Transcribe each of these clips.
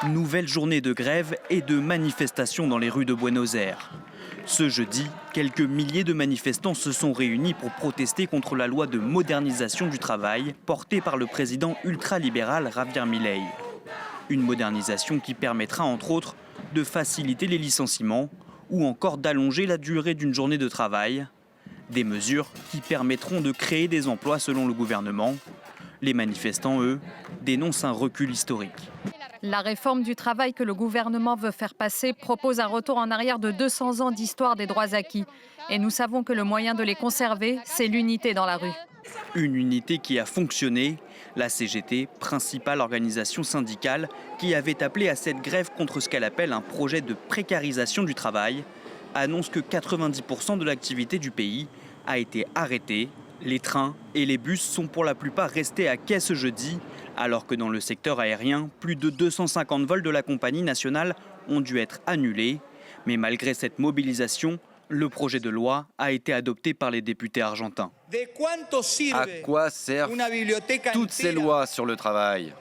Nouvelle journée de grève et de manifestations dans les rues de Buenos Aires. Ce jeudi, quelques milliers de manifestants se sont réunis pour protester contre la loi de modernisation du travail portée par le président ultralibéral Javier Milei. Une modernisation qui permettra entre autres de faciliter les licenciements ou encore d'allonger la durée d'une journée de travail. Des mesures qui permettront de créer des emplois selon le gouvernement. Les manifestants, eux, dénoncent un recul historique. La réforme du travail que le gouvernement veut faire passer propose un retour en arrière de 200 ans d'histoire des droits acquis. Et nous savons que le moyen de les conserver, c'est l'unité dans la rue. Une unité qui a fonctionné. La CGT, principale organisation syndicale, qui avait appelé à cette grève contre ce qu'elle appelle un projet de précarisation du travail, annonce que 90% de l'activité du pays a été arrêtée. Les trains et les bus sont pour la plupart restés à quai ce jeudi, alors que dans le secteur aérien, plus de 250 vols de la compagnie nationale ont dû être annulés. Mais malgré cette mobilisation, le projet de loi a été adopté par les députés argentins. À quoi servent toutes ces lois sur le travail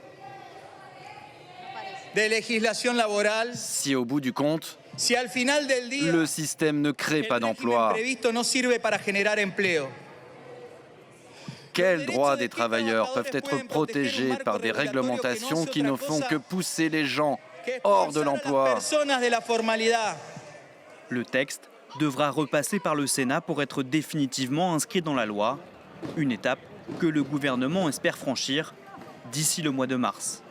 si au bout du compte, le système ne crée pas d'emplois? Quels droits des travailleurs peuvent être protégés par des réglementations qui ne font que pousser les gens hors de l'emploi? Le texte devra repasser par le Sénat pour être définitivement inscrit dans la loi. Une étape que le gouvernement espère franchir d'ici le mois de mars.